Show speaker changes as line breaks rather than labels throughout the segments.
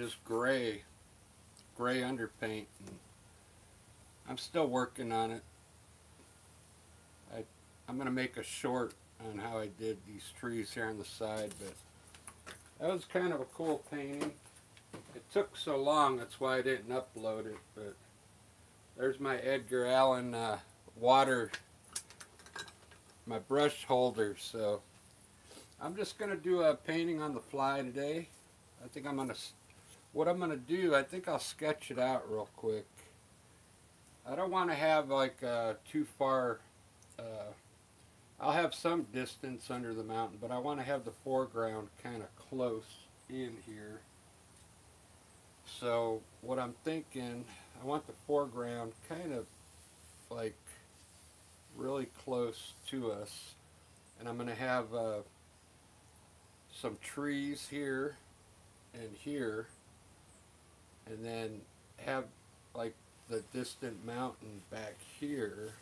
just gray underpaint. And I'm still working on it. I'm going to make a short on how I did these trees here on the side, but that was kind of a cool painting. It took so long, that's why I didn't upload it, but there's my Edgar Allan water, my brush holder. So I'm just going to do a painting on the fly today. I think what I'm going to do, I think I'll sketch it out real quick. I don't want to have like too far, I'll have some distance under the mountain, but I want to have the foreground kind of close in here. So what I'm thinking, I want the foreground kind of like really close to us, and I'm going to have some trees here and here, and then have like the distant mountain back here,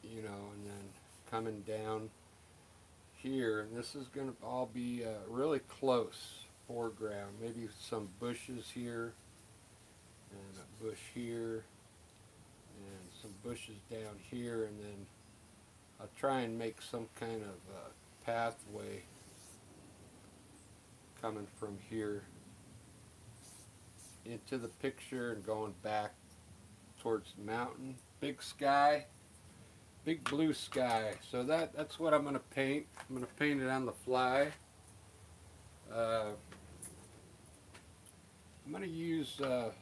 you know, and then coming down here, and this is going to all be really close foreground. Maybe some bushes here, and a bush here, and some bushes down here, and then I'll try and make some kind of pathway coming from here into the picture and going back towards the mountain. Big sky, big blue sky. So that's what I'm going to paint. I'm going to paint it on the fly. I'm going to use a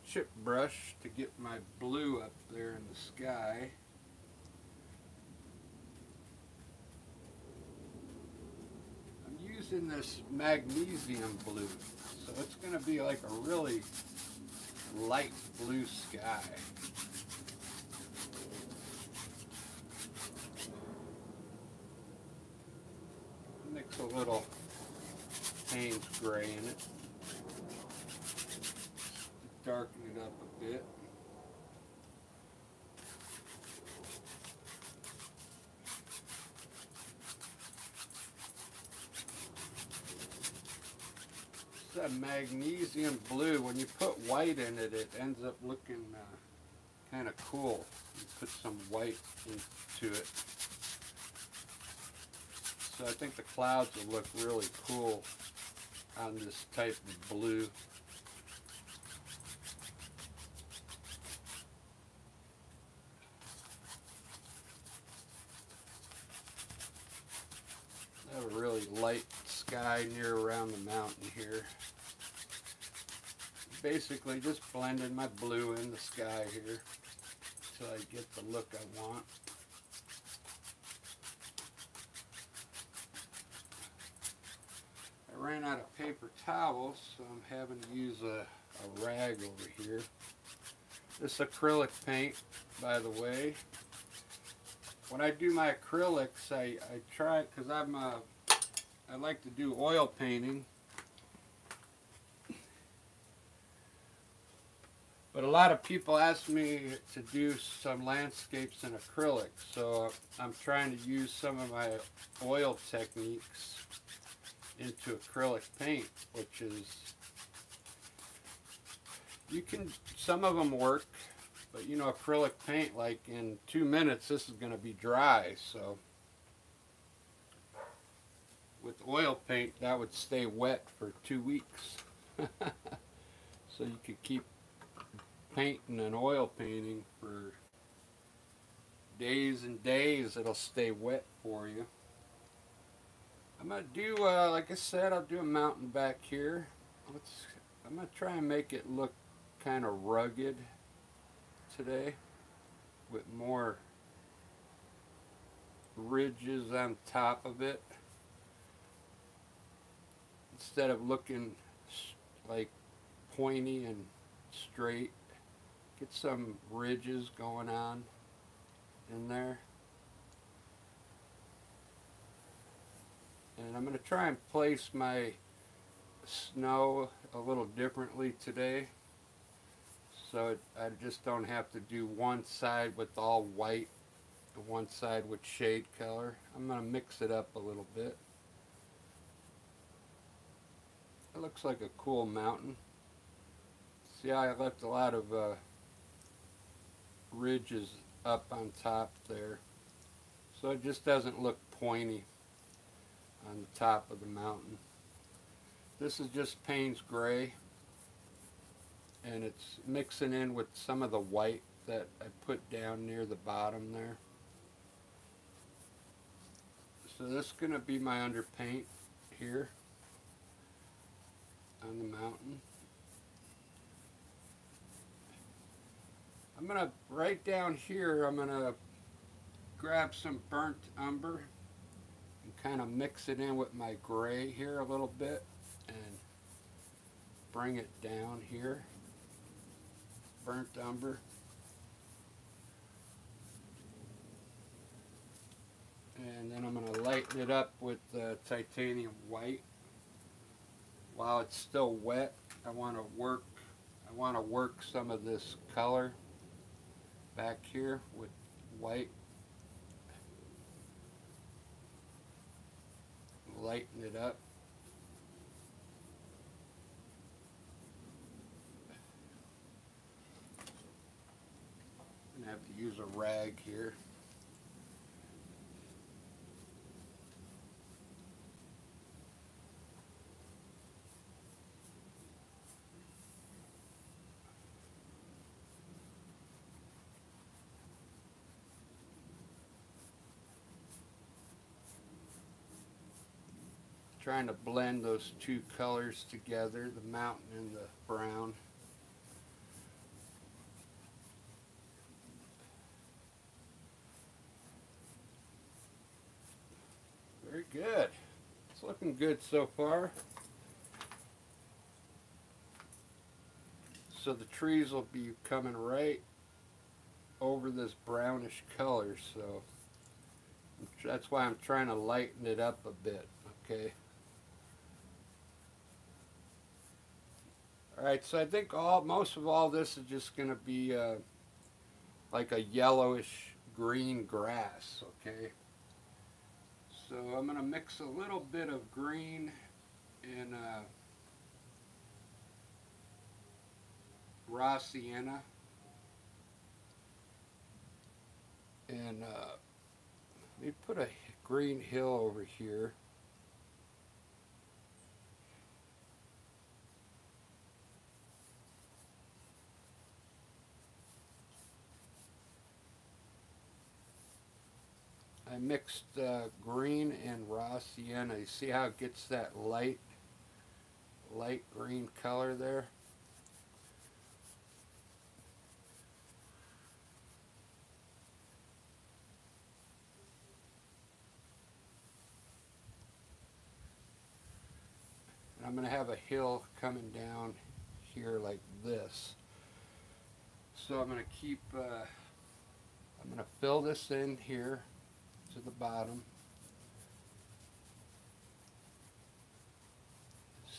chip brush to get my blue up there in the sky. I'm using this magnesium blue, so it's going to be like a really light blue sky. Mix a little Payne's gray in it, darken it up a bit. It's that magnesium blue. When you put white in it, it ends up looking kind of cool. You put some white into it. So I think the clouds will look really cool on this type of blue. I have a really light sky near around the mountain here. Basically just blending my blue in the sky here until I get the look I want. I ran out of paper towels, so I'm having to use a rag over here. This acrylic paint, by the way. When I do my acrylics, I try, because I like to do oil painting. But a lot of people ask me to do some landscapes in acrylic, so I'm trying to use some of my oil techniques into acrylic paint, which is, some of them work, but you know, acrylic paint, like in 2 minutes this is going to be dry. So with oil paint, that would stay wet for 2 weeks. So you could keep painting and oil painting for days and days. It'll stay wet for you. I'm going to do, like I said, I'll do a mountain back here. I'm going to try and make it look kind of rugged today with more ridges on top of it. Instead of looking like pointy and straight, get some ridges going on in there. And I'm going to try and place my snow a little differently today, so I just don't have to do one side with all white and one side with shade color. I'm going to mix it up a little bit. That looks like a cool mountain. See how I left a lot of ridges up on top there. So it just doesn't look pointy on the top of the mountain. This is just Payne's Gray, and it's mixing in with some of the white that I put down near the bottom there. So this is going to be my underpaint here on the mountain. I'm going to, right down here, I'm going to grab some burnt umber and kind of mix it in with my gray here a little bit and bring it down here. Burnt umber. And then I'm going to lighten it up with titanium white. While it's still wet, I want to work some of this color back here with white. Lighten it up. I'm going to have to use a rag here. Trying to blend those two colors together, the mountain and the brown. Very good. It's looking good so far. So the trees will be coming right over this brownish color, so that's why I'm trying to lighten it up a bit, okay? Alright, so I think most of all this is just going to be like a yellowish green grass, okay? So I'm going to mix a little bit of green and raw sienna and let me put a green hill over here. I mixed green and raw sienna. You see how it gets that light green color there? And I'm going to have a hill coming down here like this. So I'm going to keep, I'm going to fill this in here to the bottom.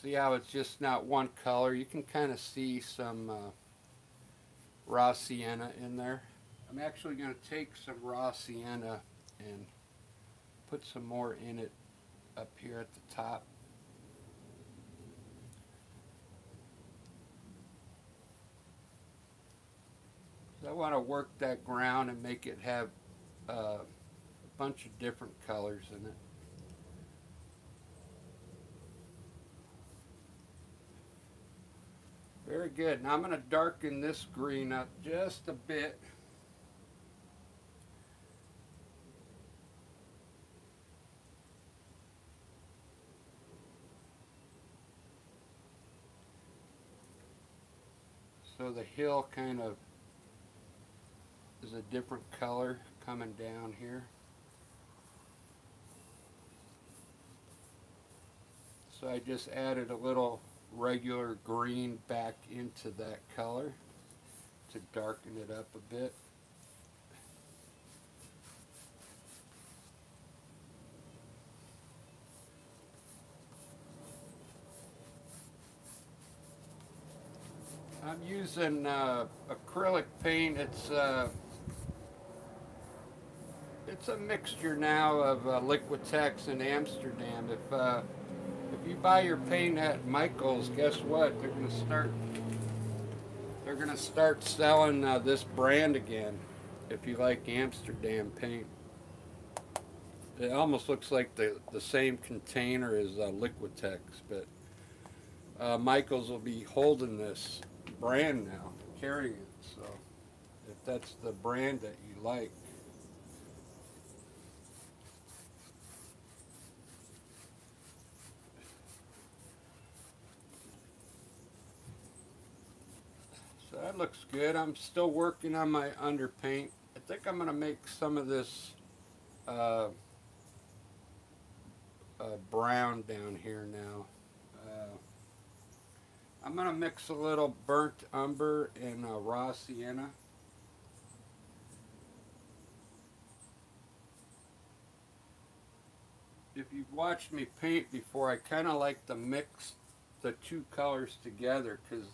See how it's just not one color? You can kind of see some raw sienna in there. I'm actually going to take some raw sienna and put some more in it up here at the top. So I want to work that ground and make it have a bunch of different colors in it. Very good. Now I'm going to darken this green up just a bit. So the hill kind of is a different color coming down here. So I just added a little regular green back into that color to darken it up a bit. I'm using acrylic paint. It's a mixture now of Liquitex and Amsterdam. If you buy your paint at Michael's, guess what? They're gonna start selling this brand again. If you like Amsterdam paint, it almost looks like the same container as Liquitex, but Michael's will be holding this brand now, carrying it. So if that's the brand that you like. So that looks good. I'm still working on my underpaint. I think I'm going to make some of this brown down here now. I'm going to mix a little burnt umber and raw sienna. If you've watched me paint before, I kind of like to mix the two colors together because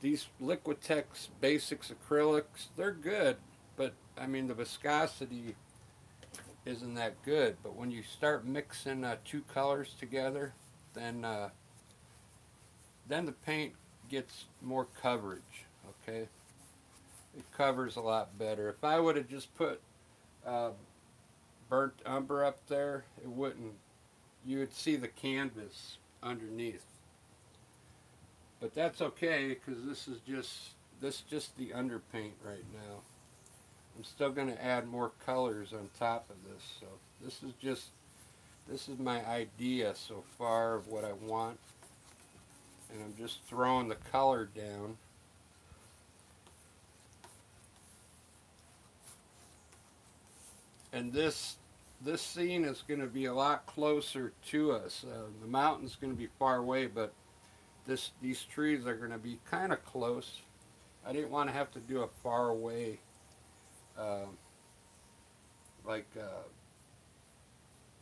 these Liquitex Basics acrylics, they're good, but I mean the viscosity isn't that good. But when you start mixing two colors together, then the paint gets more coverage. Okay, it covers a lot better. If I would have just put burnt umber up there, it wouldn't. You would see the canvas underneath. But that's okay because this is just the underpaint right now. I'm still going to add more colors on top of this. So this is my idea so far of what I want, and I'm just throwing the color down. And this scene is going to be a lot closer to us. The mountain's going to be far away, but these trees are going to be kind of close. I didn't want to have to do a far away,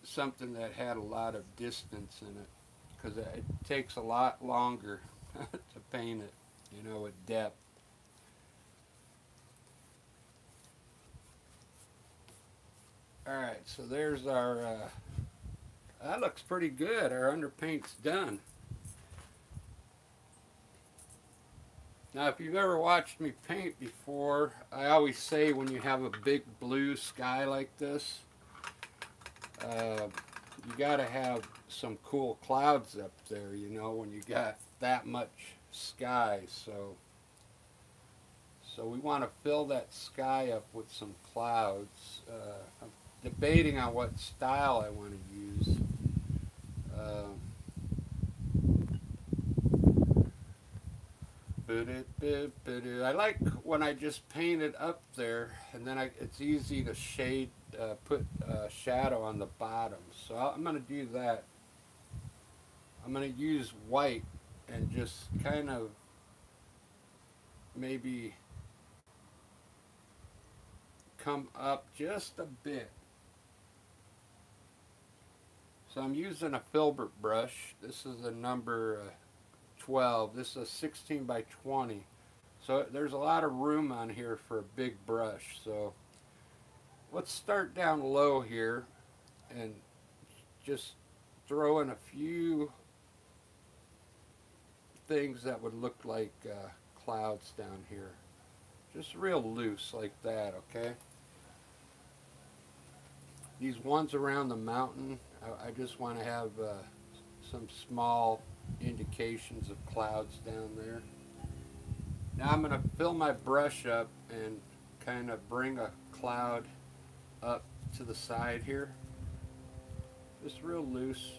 something that had a lot of distance in it, because it takes a lot longer to paint it, you know, with depth. Alright, so there's our, that looks pretty good. Our underpaint's done. Now, if you've ever watched me paint before, I always say when you have a big blue sky like this, you got to have some cool clouds up there, you know, when you got that much sky. So we want to fill that sky up with some clouds. I'm debating on what style I want to use. I like when I just paint it up there, and then it's easy to shade, put shadow on the bottom. So I'm going to do that. I'm going to use white and just kind of maybe come up just a bit. So I'm using a filbert brush. This is a number 12. This is a 16 by 20. So there's a lot of room on here for a big brush. So let's start down low here and just throw in a few things that would look like clouds down here. Just real loose like that, okay? These ones around the mountain, I just want to have some small indications of clouds down there. Now I'm going to fill my brush up and kind of bring a cloud up to the side here. Just real loose.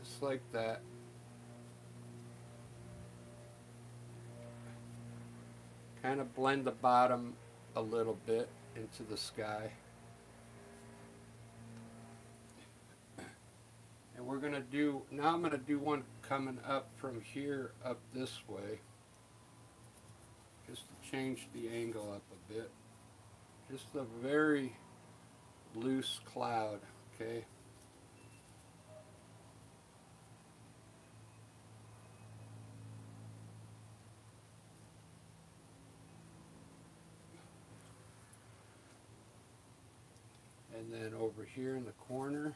Just like that. Kind of blend the bottom a little bit into the sky. And we're going to do, now I'm going to do one coming up from here up this way. Just to change the angle up a bit. Just a very loose cloud, okay? And then over here in the corner,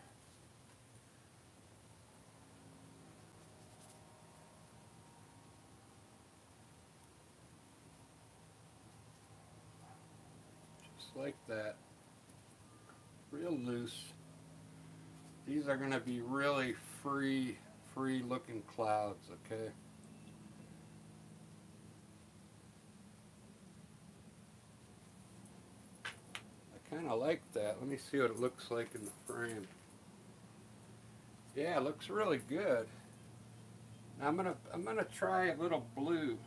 just like that, real loose. These are going to be really free looking clouds, okay? I kind of like that. Let me see what it looks like in the frame. Yeah, it looks really good. Now I'm gonna try a little blue.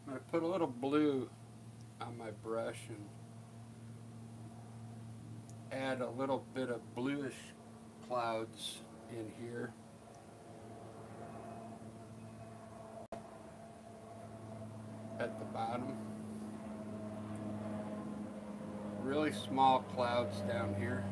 I'm gonna put a little blue on my brush and add a little bit of bluish clouds in here. At the bottom. Really small clouds down here.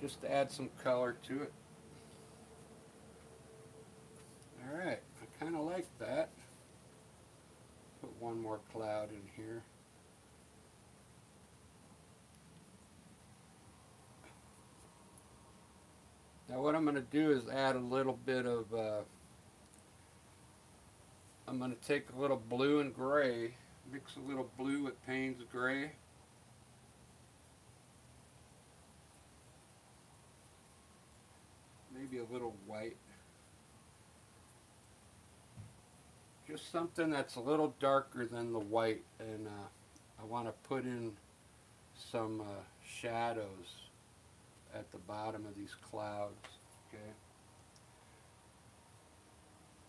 Just to add some color to it. Alright, I kind of like that. Put one more cloud in here. Now what I'm going to do is add a little bit of, I'm going to take a little blue and gray, mix a little blue with Payne's gray. Maybe a little white. Just something that's a little darker than the white, and I want to put in some shadows at the bottom of these clouds, okay?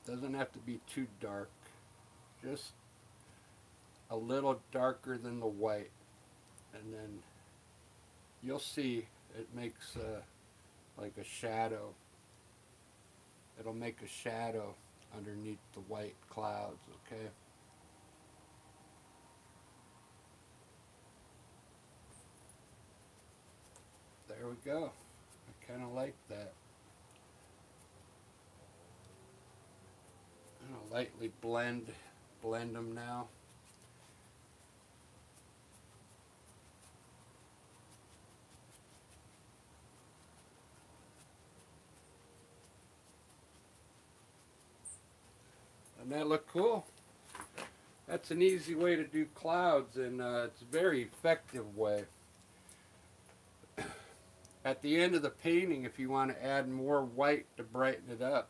Doesn't have to be too dark, just a little darker than the white, and then you'll see it makes like a shadow. It'll make a shadow underneath the white clouds, okay? There we go. I kind of like that. I'm gonna lightly blend them now. Doesn't that look cool? That's an easy way to do clouds, and it's a very effective way. At the end of the painting, if you want to add more white to brighten it up,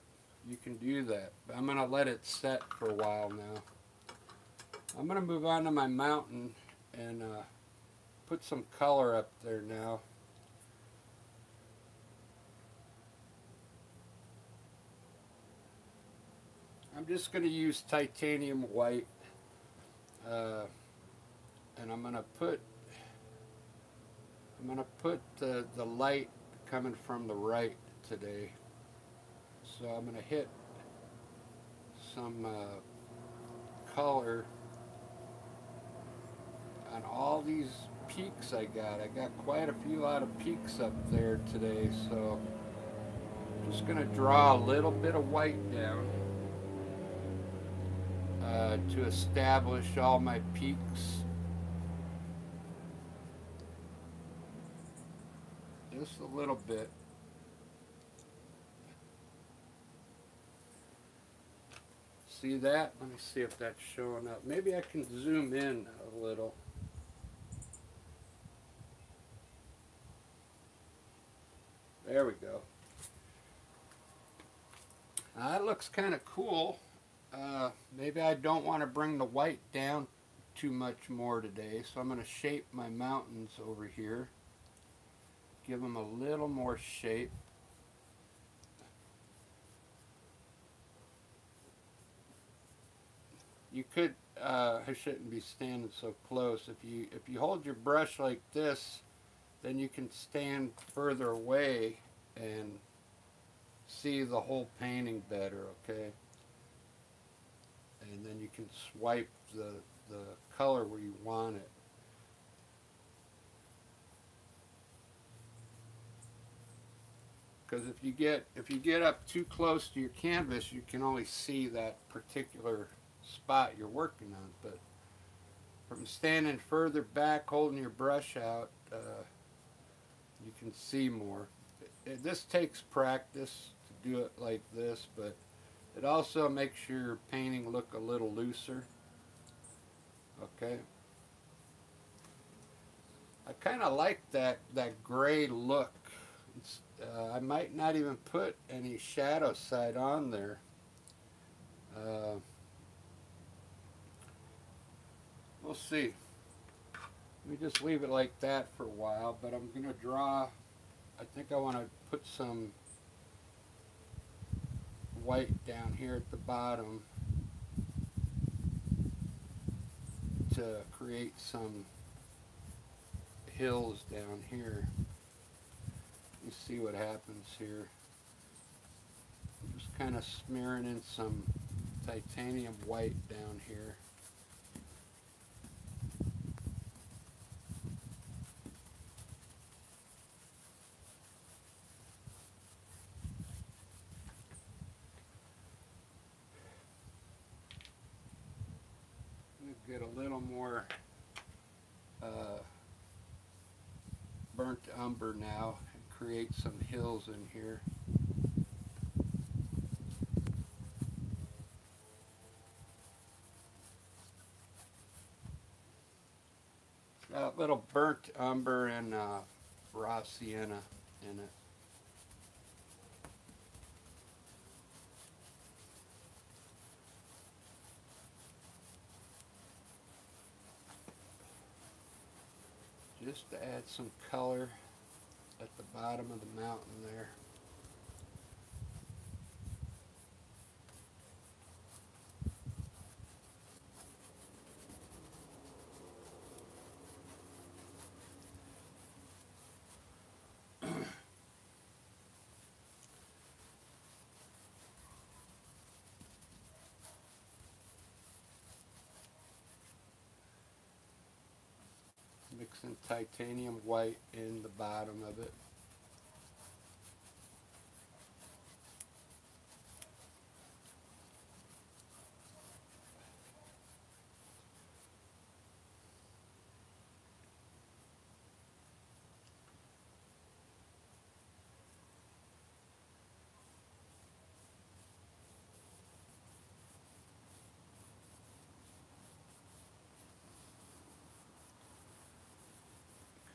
you can do that. But I'm going to let it set for a while now. I'm going to move on to my mountain and put some color up there now. I'm just going to use titanium white, and I'm going to put the light coming from the right today. So I'm going to hit some color on all these peaks I got. I got quite a lot of peaks up there today, so I'm just going to draw a little bit of white down to establish all my peaks. Just a little bit. See that? Let me see if that's showing up. Maybe I can zoom in a little. There we go. That looks kind of cool. Maybe I don't want to bring the white down too much more today, so I'm going to shape my mountains over here. Give them a little more shape. You could, I shouldn't be standing so close. If you hold your brush like this, then you can stand further away and see the whole painting better, okay? And then you can swipe the color where you want it. because if you get up too close to your canvas, you can only see that particular spot you're working on. But from standing further back, holding your brush out, you can see more. This takes practice to do it like this, but it also makes your painting look a little looser. Okay. I kind of like that gray look. I might not even put any shadow side on there. We'll see. Let me just leave it like that for a while, but I'm going to draw, I think I want to put some white down here at the bottom to create some hills down here. You see what happens here. I'm just kind of smearing in some titanium white down here. Get a little more burnt umber now and create some hills in here. A little burnt umber and raw sienna in it. Just to add some color at the bottom of the mountain there. Mixing titanium white in the bottom of it.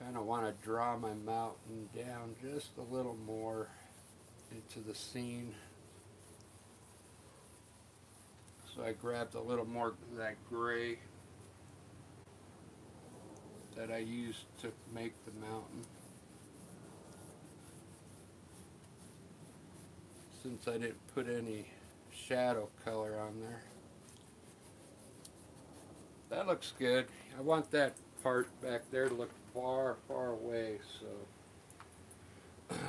Kind of want to draw my mountain down just a little more into the scene. So I grabbed a little more of that gray that I used to make the mountain. Since I didn't put any shadow color on there. That looks good. I want that part back there to look far, far away, so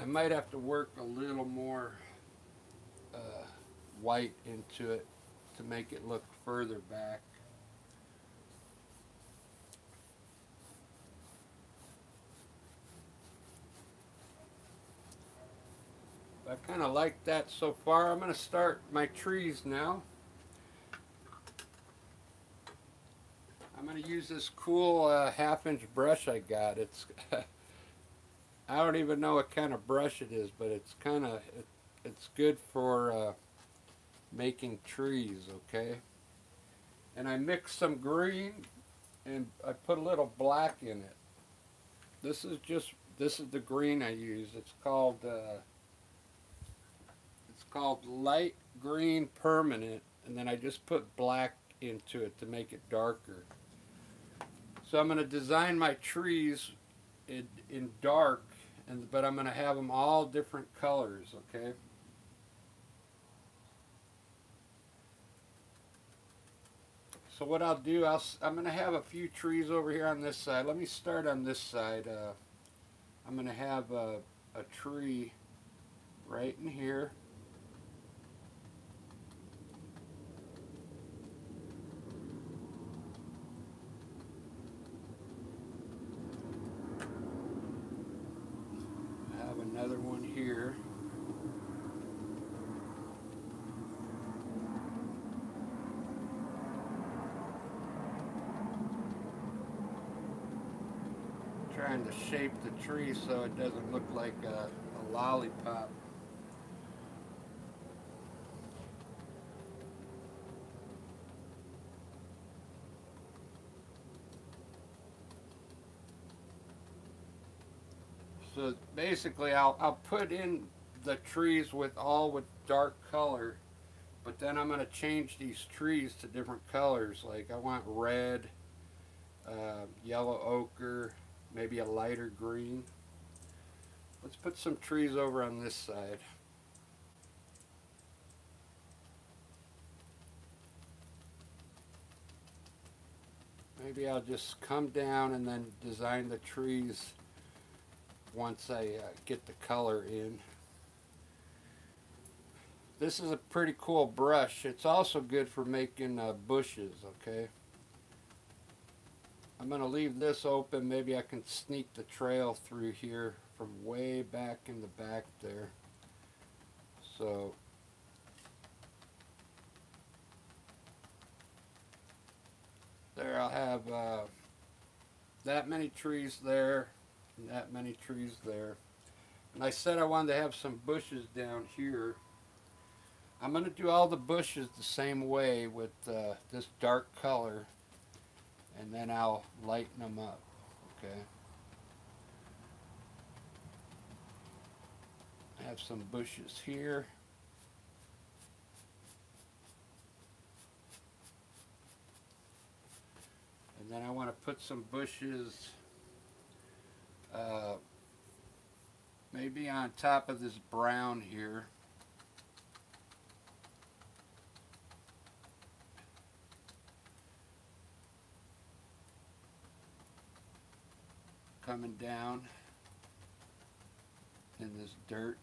I might have to work a little more white into it to make it look further back. I kind of like that so far. I'm going to start my trees now. I'm going to use this cool half-inch brush I got. It's I don't even know what kind of brush it is, but it's kind of it's good for making trees. Okay, and I mixed some green and I put a little black in it. This is the green I use. It's called light green permanent, and then I just put black into it to make it darker. So I'm going to design my trees in dark, but I'm going to have them all different colors, okay? So what I'll do, I'm going to have a few trees over here on this side. Let me start on this side. I'm going to have a tree right in here. Another one here. trying to shape the tree so it doesn't look like a lollipop. So basically I'll put in the trees with dark color, but then I'm going to change these trees to different colors. Like I want red, yellow ochre, maybe a lighter green. Let's put some trees over on this side. Maybe I'll just come down and then design the trees once I get the color in. This is a pretty cool brush. It's also good for making bushes, okay? I'm going to leave this open. Maybe I can sneak the trail through here from way back in the back there. So there I'll have that many trees there and that many trees there. And I said I wanted to have some bushes down here. I'm going to do all the bushes the same way with this dark color, and then I'll lighten them up, okay? I have some bushes here. And then I want to put some bushes maybe on top of this brown here. Coming down in this dirt.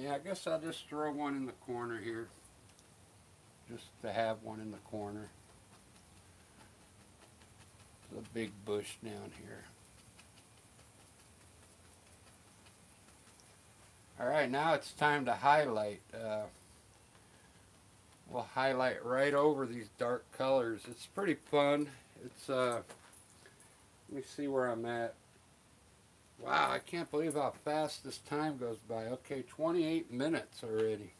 Yeah, I guess I'll just throw one in the corner here, just to have one in the corner. The big bush down here. Alright, now it's time to highlight. We'll highlight right over these dark colors. It's pretty fun. It's, let me see where I'm at. Wow, I can't believe how fast this time goes by. Okay, 28 minutes already.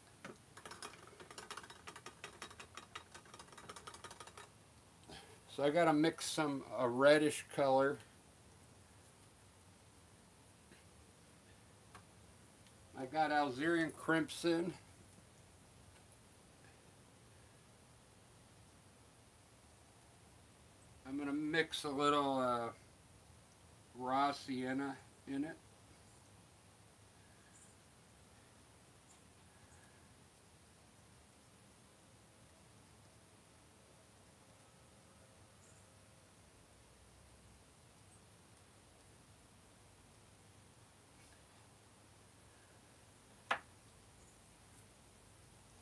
So I got to mix some reddish color. I got Alzerian crimson. I'm going to mix a little raw sienna in it.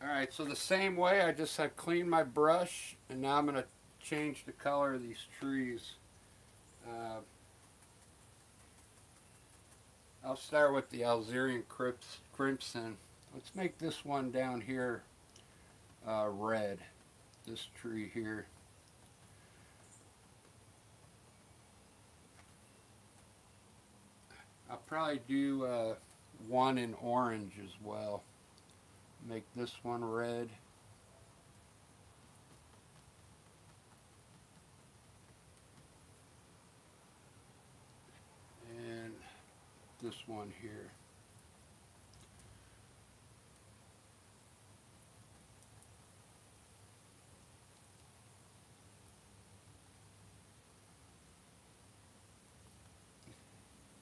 Alright, so the same way I cleaned my brush, and now I'm going to change the color of these trees. I'll start with the Alzerian crimson. Let's make this one down here red, this tree here. I'll probably do one in orange as well. Make this one red. And this one here.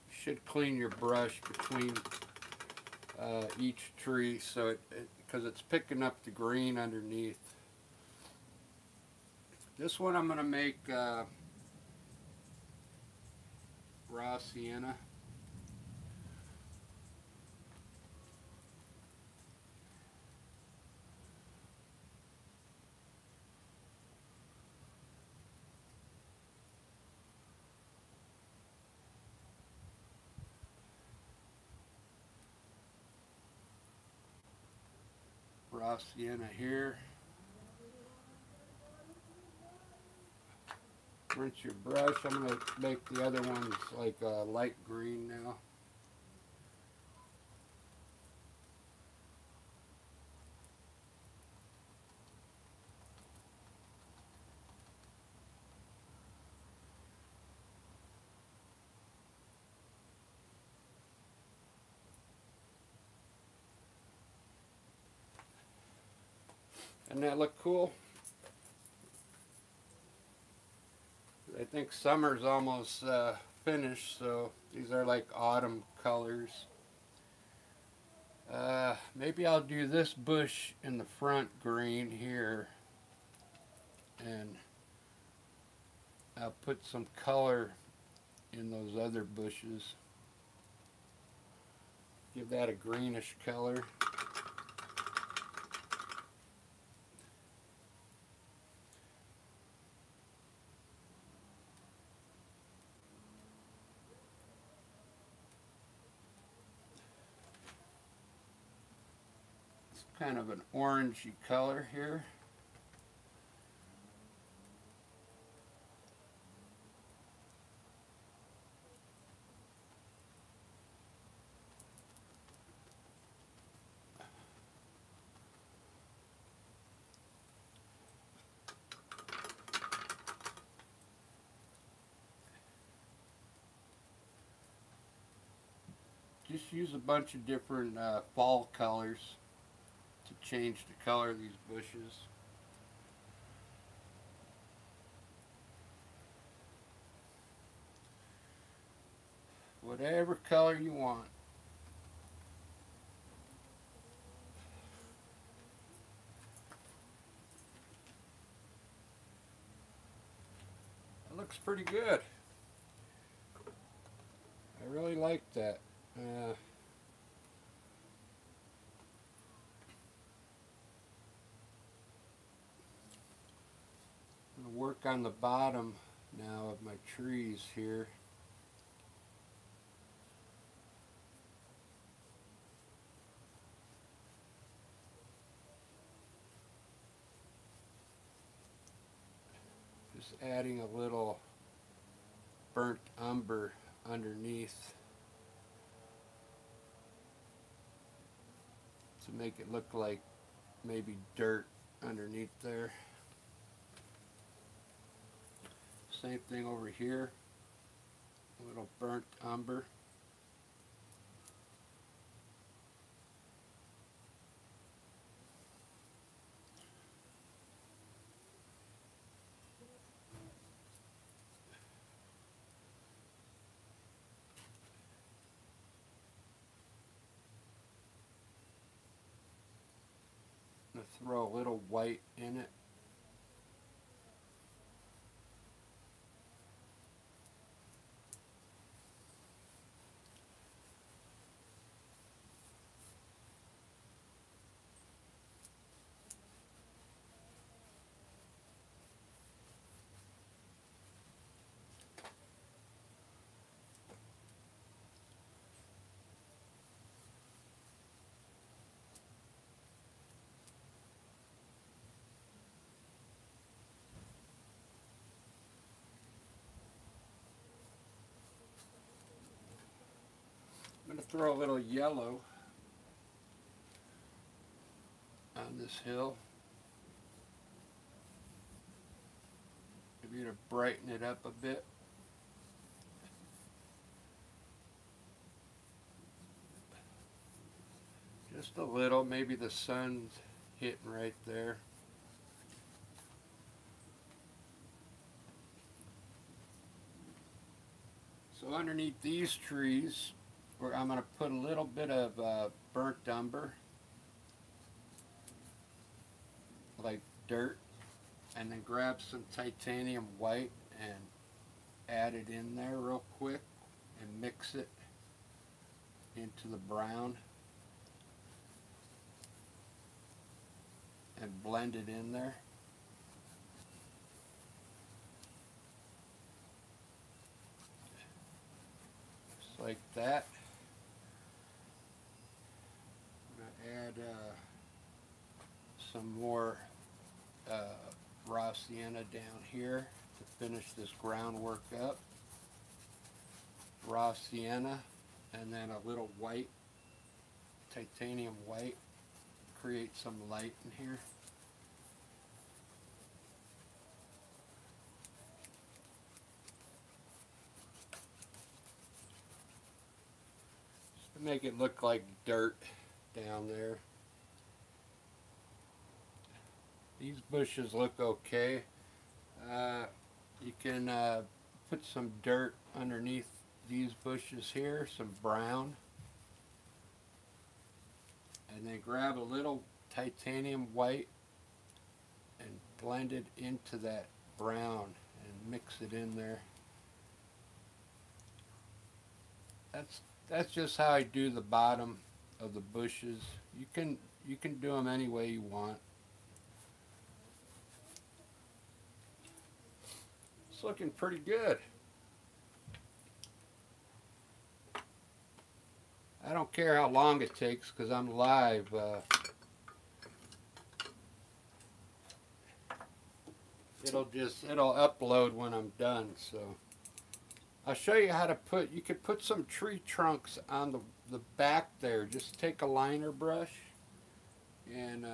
You should clean your brush between each tree so because it's picking up the green underneath. This one I'm going to make raw sienna. sienna here. Rinse your brush. I'm going to make the other ones like light green now. Doesn't that look cool? I think summer's almost finished, so these are like autumn colors. Maybe I'll do this bush in the front green here, and I'll put some color in those other bushes. Give that a greenish color. Kind of an orangey color here. Just use a bunch of different fall colors to change the color of these bushes. Whatever color you want. That looks pretty good. I really like that. I'm going to work on the bottom now of my trees here. Just adding a little burnt umber underneath to make it look like maybe dirt underneath there. Same thing over here, a little burnt umber. I'm going to throw a little white in it. I'm going to throw a little yellow on this hill, maybe to brighten it up a bit. Just a little, maybe the sun's hitting right there. So underneath these trees, where I'm going to put a little bit of burnt umber, like dirt, and then grab some titanium white and add it in there real quick and mix it into the brown and blend it in there. Just like that. I'm going to add some more raw sienna down here to finish this groundwork up. Raw sienna, and then a little white, titanium white, create some light in here. Just to make it look like dirt down there. These bushes look okay. You can put some dirt underneath these bushes here, some brown, and then grab a little titanium white and blend it into that brown and mix it in there. That's just how I do the bottom of the bushes. You can do them any way you want. It's looking pretty good. I don't care how long it takes because I'm live. It'll upload when I'm done. So I'll show you how to you could put some tree trunks on the back there. Just take a liner brush and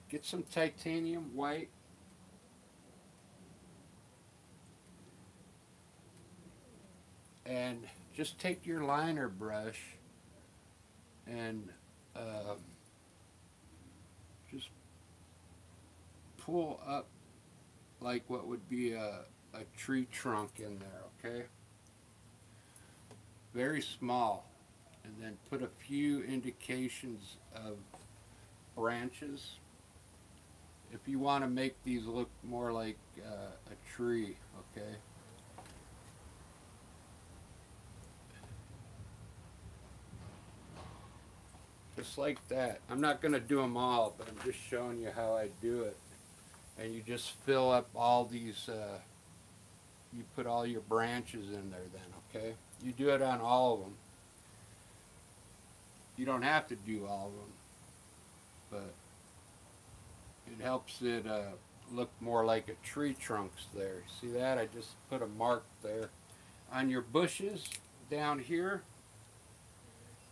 get some titanium white. And just take your liner brush and just pull up like what would be a tree trunk in there, okay? Very small. And then put a few indications of branches. If you want to make these look more like a tree, okay? Just like that. I'm not going to do them all, but I'm just showing you how I do it. And you just fill up all these, you put all your branches in there then, okay? You do it on all of them. You don't have to do all of them, but it helps it look more like a tree trunks there. See that? I just put a mark there. On your bushes down here,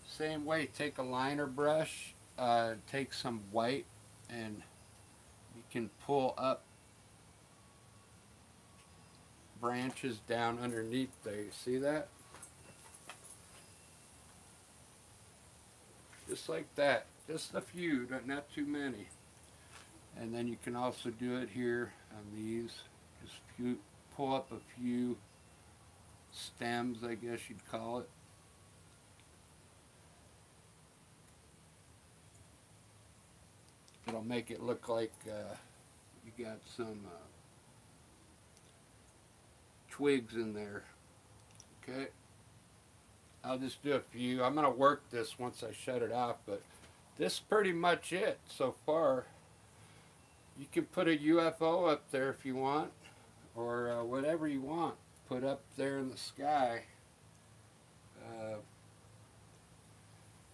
same way, take a liner brush, take some white, and you can pull up branches down underneath there. You see that? Just like that. Just a few, not too many. And then you can also do it here on these. Just pull up a few stems, I guess you'd call it. It'll make it look like you got some twigs in there. Okay. I'll just do a few. I'm going to work this once I shut it off, but this is pretty much it so far. You can put a UFO up there if you want, or whatever you want. Put up there in the sky.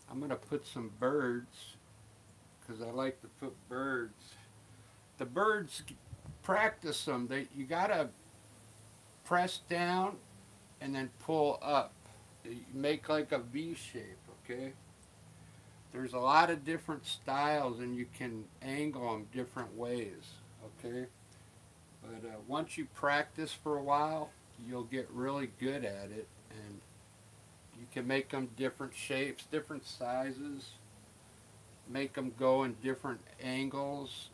I'm going to put some birds, because I like to put birds. The birds, practice them. You gotta press down and then pull up. You make like a V shape, okay? There's a lot of different styles and you can angle them different ways, okay? But once you practice for a while, you'll get really good at it, and you can make them different shapes, different sizes. Make them go in different angles.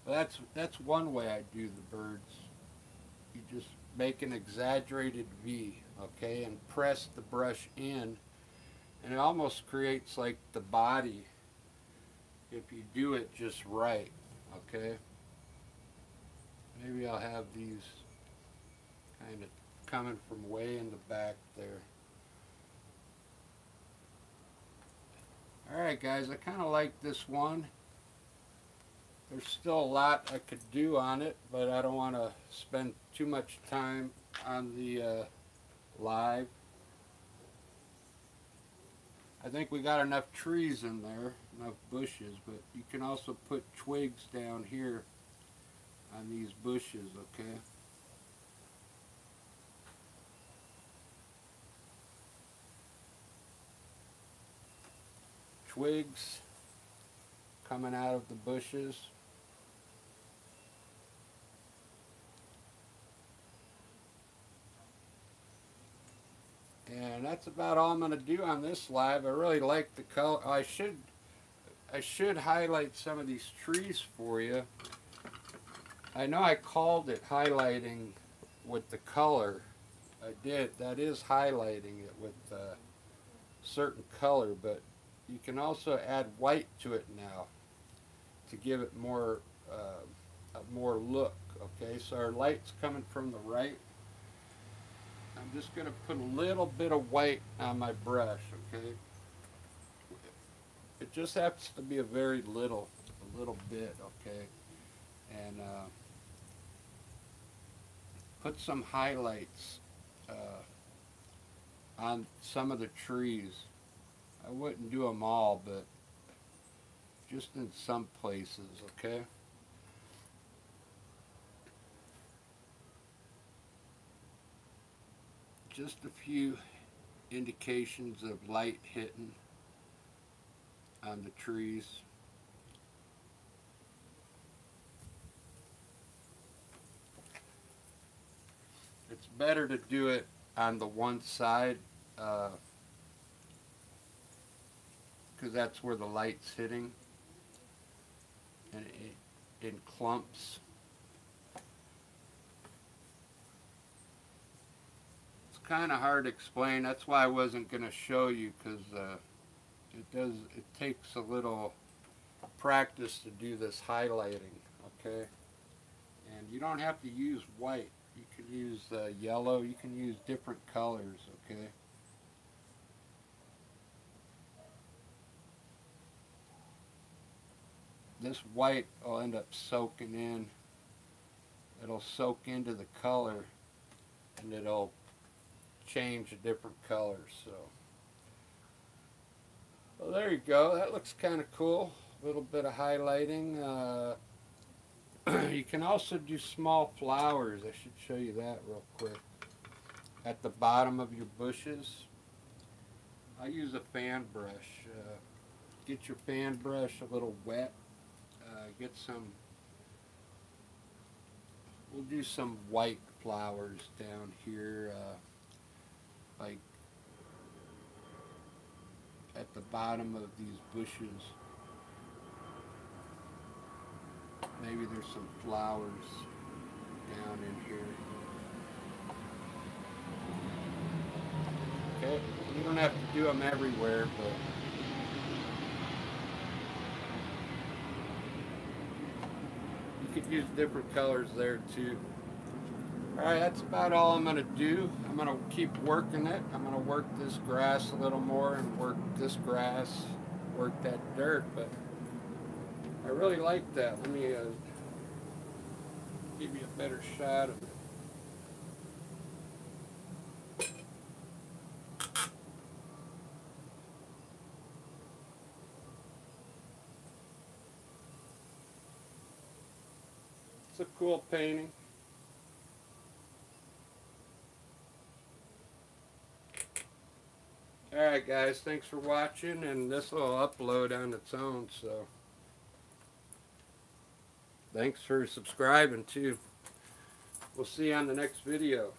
That's one way I do the birds. You just make an exaggerated V, okay, and press the brush in, and it almost creates like the body if you do it just right, okay? Maybe I'll have these kind of coming from way in the back there. Alright guys, I kind of like this one. There's still a lot I could do on it, but I don't want to spend too much time on the live. I think we got enough trees in there, enough bushes, but you can also put twigs down here on these bushes, okay? Twigs coming out of the bushes. And that's about all I'm going to do on this live. I really like the color. I should highlight some of these trees for you. I know I called it highlighting with the color. I did. That is highlighting it with a certain color, but you can also add white to it now to give it more more look. Okay, so our light's coming from the right. I'm just going to put a little bit of white on my brush, okay? It just happens to be a little bit, okay? And put some highlights on some of the trees. I wouldn't do them all, but just in some places, okay? Just a few indications of light hitting on the trees. It's better to do it on the one side because that's where the light's hitting, and in clumps. Kind of hard to explain. That's why I wasn't going to show you, because it takes a little practice to do this highlighting, okay? And you don't have to use white. You can use yellow. You can use different colors, okay? This white will end up soaking in. It'll soak into the color, and it'll change a different colors. So, well, there you go. That looks kind of cool. A little bit of highlighting. You can also do small flowers. I should show you that real quick. At the bottom of your bushes, I use a fan brush. Get your fan brush a little wet. Get some. We'll do some white flowers down here. Like at the bottom of these bushes. Maybe there's some flowers down in here. Okay, you don't have to do them everywhere, but you could use different colors there too. Alright, that's about all I'm going to do. I'm going to keep working it. I'm going to work this grass a little more and work this grass, work that dirt, but I really like that. Let me give you a better shot of it. It's a cool painting. Alright guys, thanks for watching, and this will upload on its own, so thanks for subscribing too. We'll see you on the next video.